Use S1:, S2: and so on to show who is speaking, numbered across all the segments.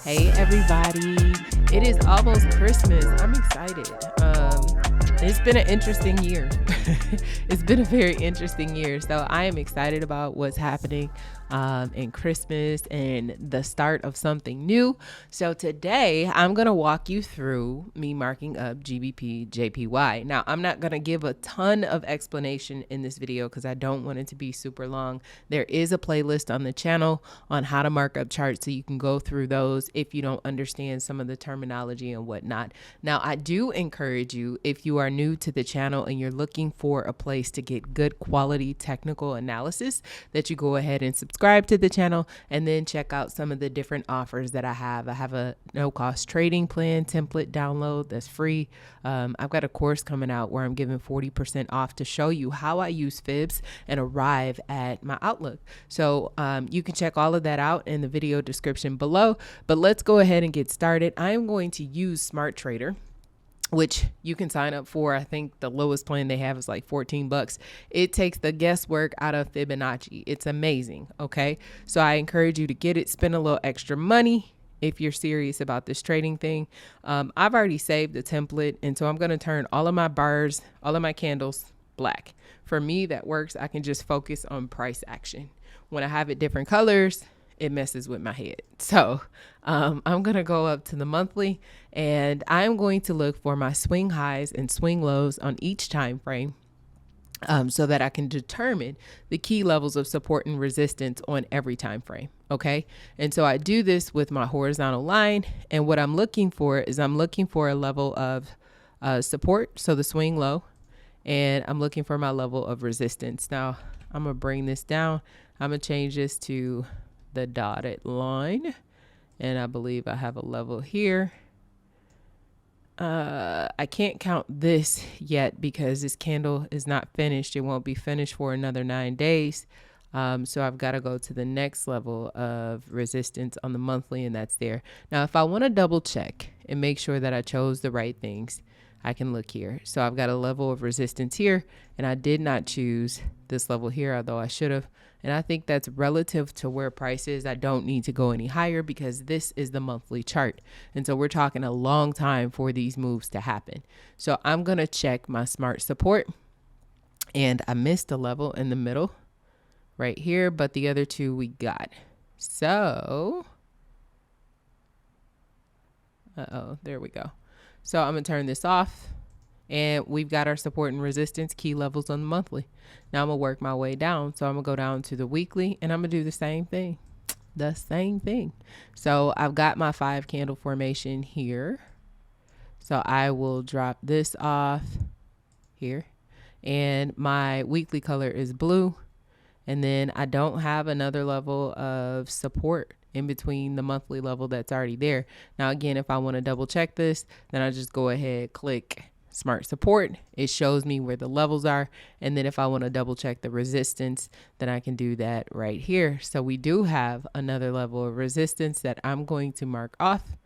S1: Hey everybody, it is almost Christmas. I'm excited. It's been an interesting year. It's been a very interesting year. So I am excited about what's happening in Christmas and the start of something new. So today I'm going to walk you through me marking up GBPJPY. Now I'm not going to give a ton of explanation in this video because I don't want it to be super long. There is a playlist on the channel on how to mark up charts, so you can go through those if you don't understand some of the terminology and whatnot. Now I do encourage you, if you are new to the channel and you're looking for a place to get good quality technical analysis, that you go ahead and subscribe to the channel and then check out some of the different offers that I have. I have a no-cost trading plan template download that's free. I've got a course coming out where I'm giving 40% off to show you how I use fibs and arrive at my outlook. So you can check all of that out in the video description below, but let's go ahead and get started. I am going to use Smart Trader, which you can sign up for. I think the lowest plan they have is like 14 bucks. It takes the guesswork out of Fibonacci. It's amazing. Okay. So I encourage you to get it, spend a little extra money if you're serious about this trading thing. I've already saved the template. And so I'm going to turn all of my bars, all of my candles black. For me, that works. I can just focus on price action. When I have it different colors, it messes with my head. So I'm going to go up to the monthly and I'm going to look for my swing highs and swing lows on each time frame so that I can determine the key levels of support and resistance on every time frame. Okay. And so I do this with my horizontal line. And what I'm looking for is I'm looking for a level of support. So the swing low, and I'm looking for my level of resistance. Now I'm going to bring this down. I'm going to change this to the dotted line, and I believe I have a level here. I can't count this yet because this candle is not finished. It won't be finished for another 9 days. So I've got to go to the next level of resistance on the monthly, and that's there. Now, if I want to double check and make sure that I chose the right things, I can look here. So I've got a level of resistance here, and I did not choose this level here, although I should have. And I think that's relative to where price is. I don't need to go any higher because this is the monthly chart. And so we're talking a long time for these moves to happen. So I'm going to check my smart support, and I missed a level in the middle right here, but the other two we got. So, there we go. So I'm going to turn this off, and we've got our support and resistance key levels on the monthly. Now I'm going to work my way down. So I'm going to go down to the weekly, and I'm going to do the same thing. So I've got my 5 candle formation here. So I will drop this off here, and my weekly color is blue. And then I don't have another level of support in between the monthly level that's already there. Now, again, if I want to double check this, then I just go ahead, click smart support. It shows me where the levels are. And then if I want to double check the resistance, then I can do that right here. So we do have another level of resistance that I'm going to mark off,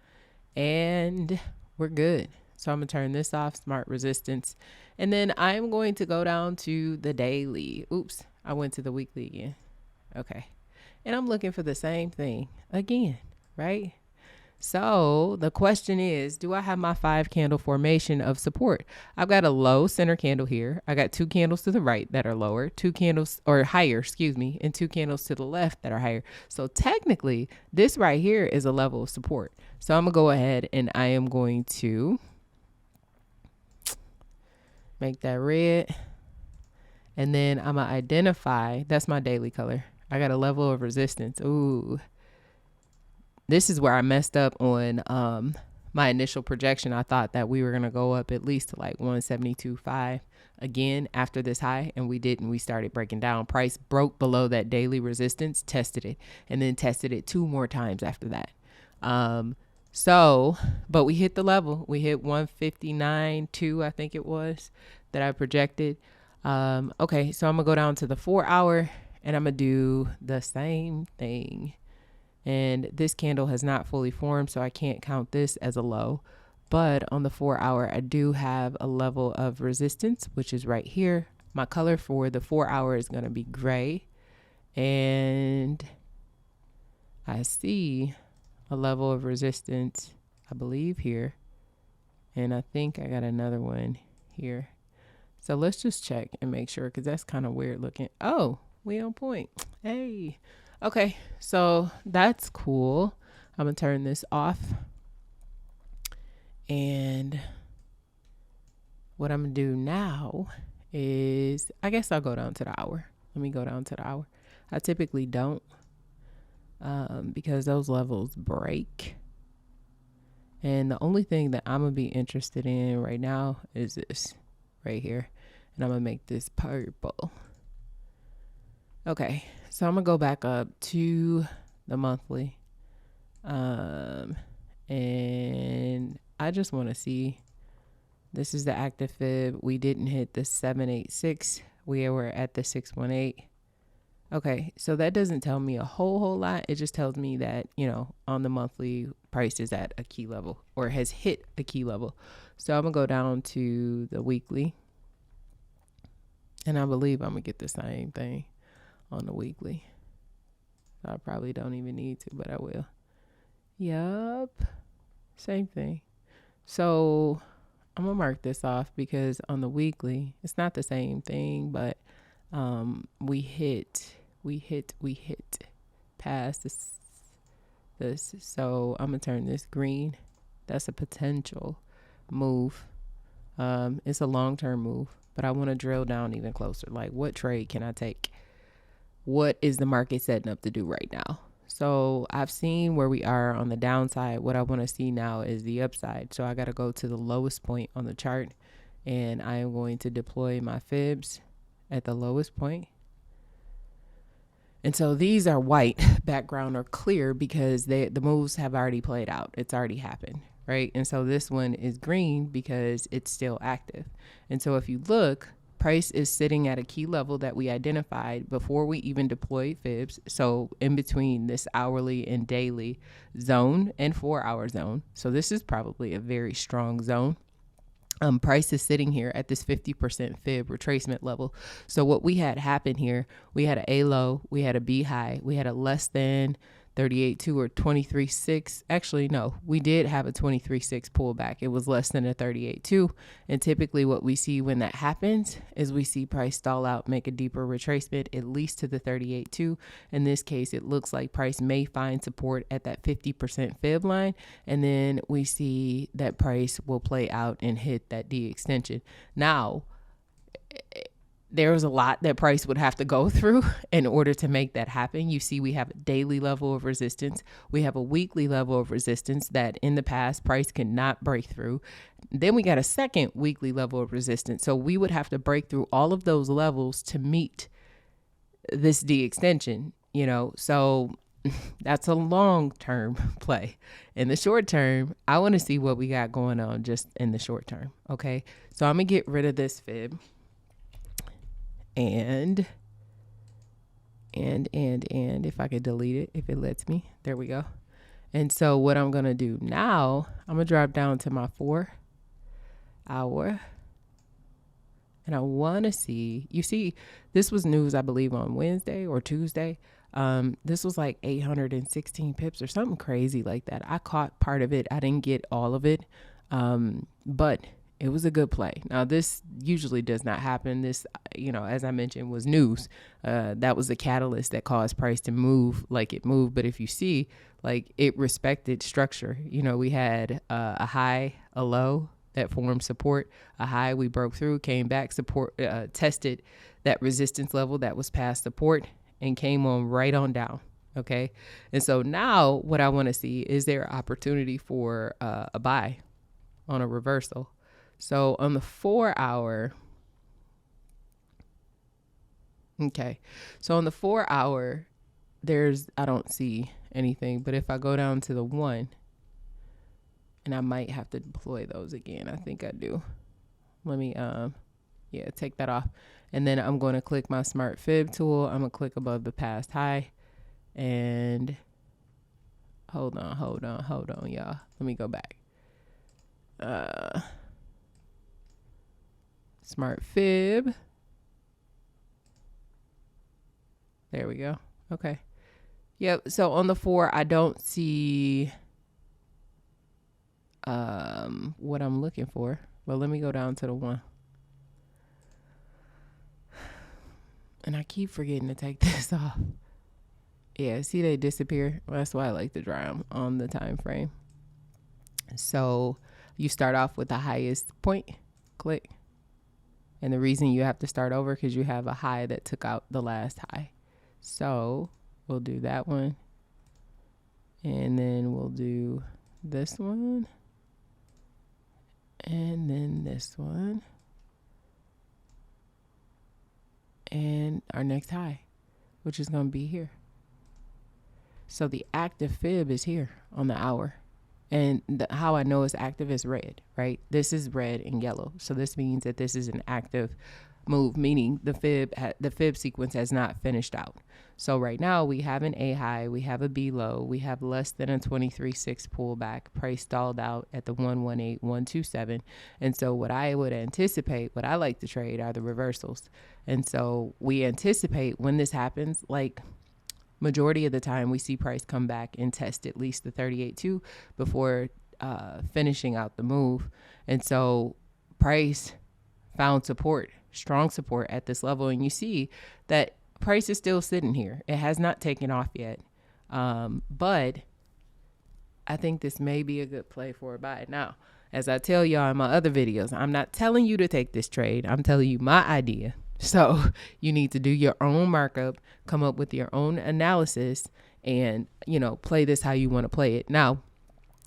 S1: and we're good. So I'm going to turn this off, smart resistance. And then I'm going to go down to the daily. Oops, I went to the weekly again. Okay. And I'm looking for the same thing again, right? So the question is, do I have my 5 candle formation of support? I've got a low center candle here. I got 2 candles to the right that are lower, 2 candles or higher, excuse me, and 2 candles to the left that are higher. So technically this right here is a level of support. So I'm gonna go ahead and I am going to make that red. And then I'm gonna identify, that's my daily color. I got a level of resistance. Ooh, this is where I messed up on my initial projection. I thought that we were going to go up at least to like 172.5 again after this high, and we didn't. We started breaking down. Price broke below that daily resistance, tested it, and then tested it 2 more times after that. But we hit the level. We hit 159.2, I think it was, that I projected. Okay, so I'm going to go down to the 4 hour, and I'm going to do the same thing. And this candle has not fully formed, so I can't count this as a low. But on the 4 hour, I do have a level of resistance, which is right here. My color for the 4 hour is going to be gray. And I see a level of resistance, I believe here. And I think I got another one here. So let's just check and make sure, because that's kind of weird looking. Oh, we on point. Hey. Okay, so that's cool. I'm going to turn this off. And what I'm going to do now is, I guess I'll go down to the hour. Let me go down to the hour. I typically don't because those levels break. And the only thing that I'm going to be interested in right now is this right here. And I'm going to make this purple. Okay, so I'm going to go back up to the monthly. And I just want to see, this is the active fib. We didn't hit the 786. We were at the 618. Okay, so that doesn't tell me a whole lot. It just tells me that, you know, on the monthly, price is at a key level or has hit a key level. So I'm going to go down to the weekly. And I believe I'm going to get the same thing on the weekly. I probably don't even need to, but I will. Yup. Same thing. So I'm going to mark this off because on the weekly, it's not the same thing, but we hit past this. So I'm going to turn this green. That's a potential move. It's a long-term move, but I want to drill down even closer. Like, what trade can I take? What is the market setting up to do right now? So I've seen where we are on the downside. What I want to see now is the upside. So I got to go to the lowest point on the chart, and I am going to deploy my fibs at the lowest point. And so these are white background or clear because the moves have already played out. It's already happened, right? And so this one is green because it's still active. And so if you look, price is sitting at a key level that we identified before we even deployed fibs. So in between this hourly and daily zone and 4-hour zone. So this is probably a very strong zone. Price is sitting here at this 50% fib retracement level. So what we had happen here, we had a low, we had a B high, we had a less than 38.2 or 23.6. Actually, no, we did have a 23.6 pullback. It was less than a 38.2. And typically what we see when that happens is we see price stall out, make a deeper retracement, at least to the 38.2. In this case, it looks like price may find support at that 50% fib line. And then we see that price will play out and hit that D extension. Now, there's a lot that price would have to go through in order to make that happen. You see, we have a daily level of resistance. We have a weekly level of resistance that in the past price could not break through. Then we got a second weekly level of resistance. So we would have to break through all of those levels to meet this D extension, you know, so that's a long-term play. In the short term, I want to see what we got going on just in the short term. Okay. So I'm going to get rid of this fib. And if I could delete it, if it lets me, there we go. And so what I'm going to do now, I'm going to drop down to my 4-hour. And I want to see, you see, this was news, I believe, on Wednesday or Tuesday. This was like 816 pips or something crazy like that. I caught part of it. I didn't get all of it. But it was a good play. Now, this usually does not happen. This, you know, as I mentioned, was news. That was the catalyst that caused price to move like it moved. But if you see, like, it respected structure. You know, we had a high, a low that formed support, a high we broke through, came back, support, tested that resistance level that was past support and came on right on down. Okay. And so now what I want to see, is there opportunity for a buy on a reversal? So on the 4-hour, okay. So on the 4-hour, I don't see anything, but if I go down to the 1, and I might have to deploy those again. I think I do. Let me, take that off. And then I'm going to click my smart fib tool. I'm going to click above the past high and hold on, y'all. Let me go back. Smart fib. There we go. Okay. Yep. So on the 4, I don't see what I'm looking for. Well, let me go down to the 1. And I keep forgetting to take this off. Yeah, see they disappear. Well, that's why I like to dry them on the time frame. So you start off with the highest point, click. And the reason you have to start over because you have a high that took out the last high. So we'll do that one. And then we'll do this one. And then this one. And our next high, which is going to be here. So the active fib is here on the hour. And how I know it's active is red, right? This is red and yellow. So this means that this is an active move, meaning the fib sequence has not finished out. So right now we have an A high, we have a B low, we have less than a 23.6 pullback, price stalled out at the 118.127. And so what I would anticipate, what I like to trade are the reversals. And so we anticipate when this happens, like majority of the time we see price come back and test at least the 38.2 before finishing out the move. And so price found support, strong support at this level. And you see that price is still sitting here. It has not taken off yet. But I think this may be a good play for a buy. Now, as I tell y'all in my other videos, I'm not telling you to take this trade. I'm telling you my idea. So you need to do your own markup, come up with your own analysis, and, play this how you want to play it. Now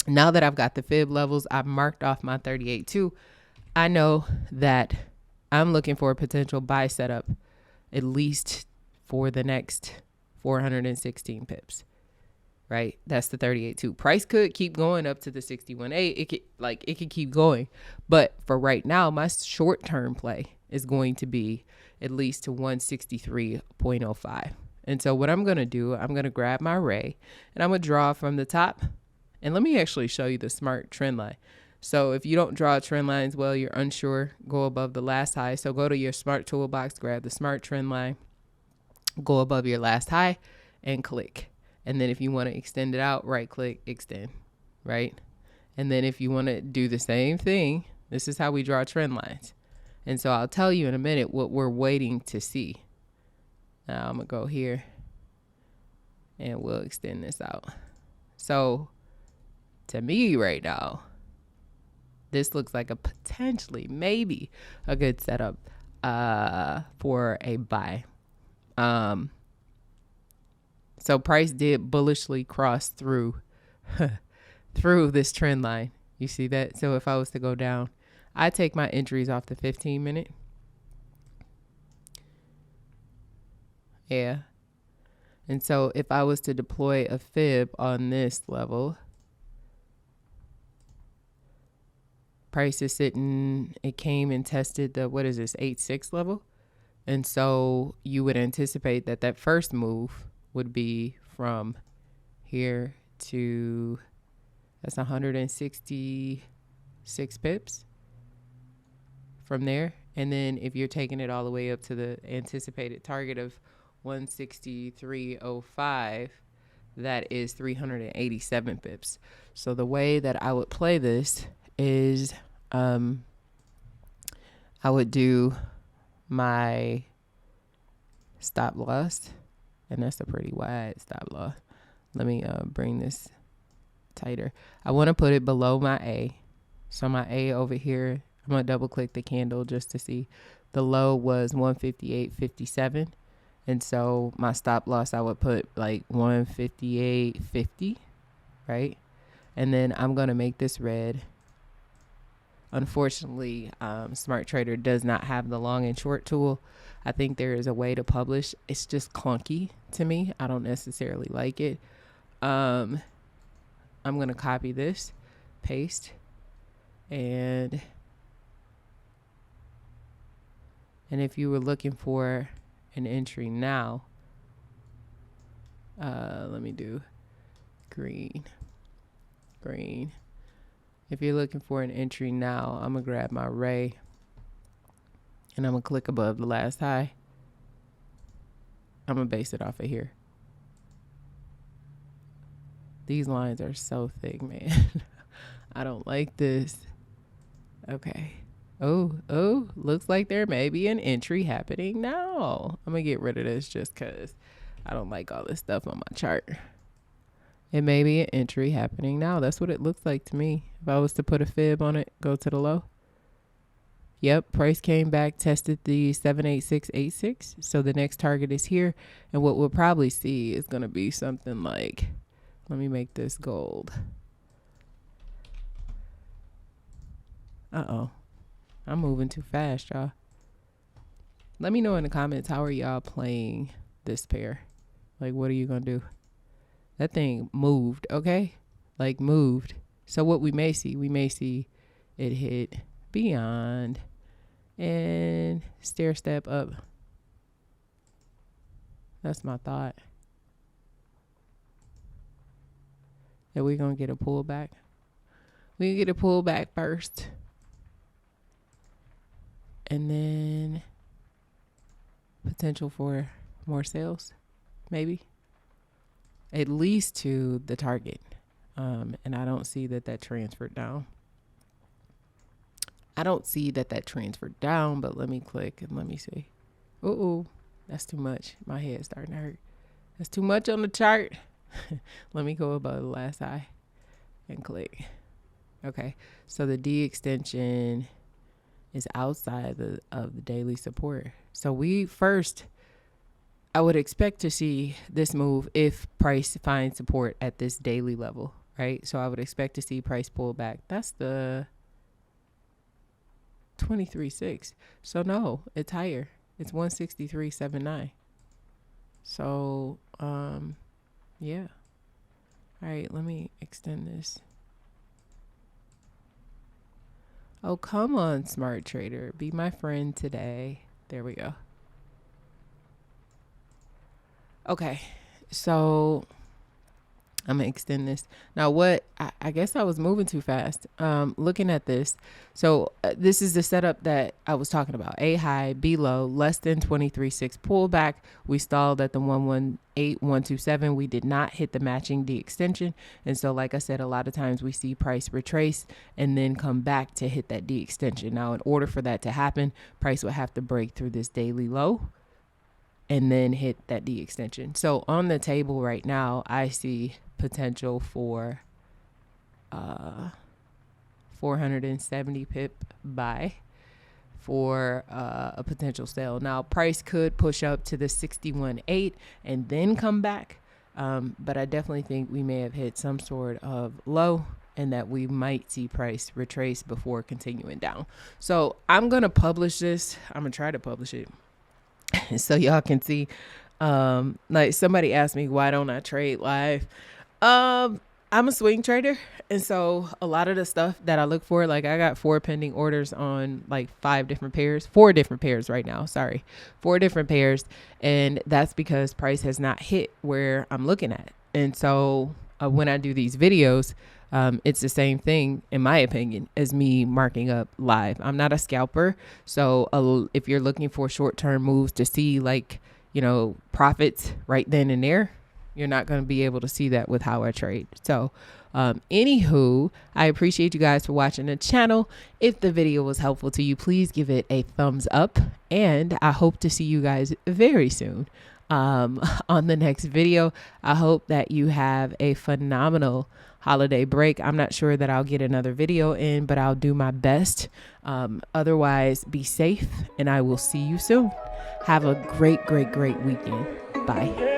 S1: that I've got the fib levels, I've marked off my 38.2. I know that I'm looking for a potential buy setup at least for the next 416 pips, right? That's the 38.2. Price could keep going up to the 61.8. It could keep going. But for right now, my short-term play is going to be at least to 163.05. And so what I'm going to do, I'm going to grab my ray and I'm going to draw from the top. And let me actually show you the smart trend line. So if you don't draw trend lines well, you're unsure, go above the last high. So go to your smart toolbox, grab the smart trend line, go above your last high and click. And then if you want to extend it out, right click, extend, right? And then if you want to do the same thing, this is how we draw trend lines. And so I'll tell you in a minute what we're waiting to see. Now I'm going to go here and we'll extend this out. So to me right now, this looks like a potentially, maybe a good setup for a buy. So price did bullishly cross through through this trend line. You see that? So if I was to go down, I take my entries off the 15-minute. Yeah. And so if I was to deploy a fib on this level, price is sitting, it came and tested the, 8.6 level. And so you would anticipate that first move would be from here to, that's 166 pips from there. And then if you're taking it all the way up to the anticipated target of 163.05, that is 387 pips. So the way that I would play this is I would do my stop loss, and that's a pretty wide stop loss. Let me bring this tighter. I want to put it below my A. So my A over here, I'm going to double click the candle just to see. The low was 158.57. And so my stop loss, I would put like 158.50, right? And then I'm going to make this red. Unfortunately, Smart Trader does not have the long and short tool. I think there is a way to publish. It's just clunky to me. I don't necessarily like it. I'm going to copy this, paste, and if you were looking for an entry now, let me do green. If you're looking for an entry now, I'm going to grab my ray and I'm going to click above the last high. I'm going to base it off of here. These lines are so thick, man. I don't like this. Okay. Oh, looks like there may be an entry happening now. I'm gonna get rid of this just because I don't like all this stuff on my chart. It may be an entry happening now. That's what it looks like to me. If I was to put a fib on it, go to the low. Yep, price came back, tested the 78686. So the next target is here. And what we'll probably see is going to be something like, let me make this gold. Uh-oh. I'm moving too fast, y'all. Let me know in the comments, how are y'all playing this pair? Like, what are you going to do? That thing moved, okay? Like, moved. So what we may see it hit beyond and stair step up. That's my thought. And we're going to get a pullback. We can get a pullback first. And then potential for more sales, maybe. At least to the target. And I don't see that transferred down. But let me click and let me see. Uh-oh, that's too much. My head's starting to hurt. That's too much on the chart. Let me go above the last high and click. Okay, so the D extension is outside of the daily support. So I would expect to see this move if price finds support at this daily level, right? So I would expect to see price pull back. That's the 23.6. So no, it's higher. It's 163.79. So, yeah. All right, let me extend this. Oh, come on, smart trader. Be my friend today. There we go. Okay, so I'm gonna extend this. Now I guess I was moving too fast. Looking at this. So this is the setup that I was talking about. A high, B low, less than 23.6 pullback. We stalled at the 118.127. We did not hit the matching D extension. And so, like I said, a lot of times we see price retrace and then come back to hit that D extension. Now, in order for that to happen, price would have to break through this daily low and then hit that D extension. So on the table right now, I see potential for 470 pip buy for a potential sale. Now, price could push up to the 61.8 and then come back. But I definitely think we may have hit some sort of low and that we might see price retrace before continuing down. So I'm going to publish this. I'm going to try to publish it so y'all can see. Like somebody asked me, why don't I trade live? I'm a swing trader. And so a lot of the stuff that I look for, like I got 4 pending orders on like 4 different pairs right now. 4 different pairs. And that's because price has not hit where I'm looking at. And so when I do these videos, it's the same thing, in my opinion, as me marking up live. I'm not a scalper. So if you're looking for short-term moves to see like, profits right then and there, you're not going to be able to see that with how I trade. So anywho, I appreciate you guys for watching the channel. If the video was helpful to you, please give it a thumbs up. And I hope to see you guys very soon on the next video. I hope that you have a phenomenal holiday break. I'm not sure that I'll get another video in, but I'll do my best. Otherwise, be safe and I will see you soon. Have a great weekend. Bye.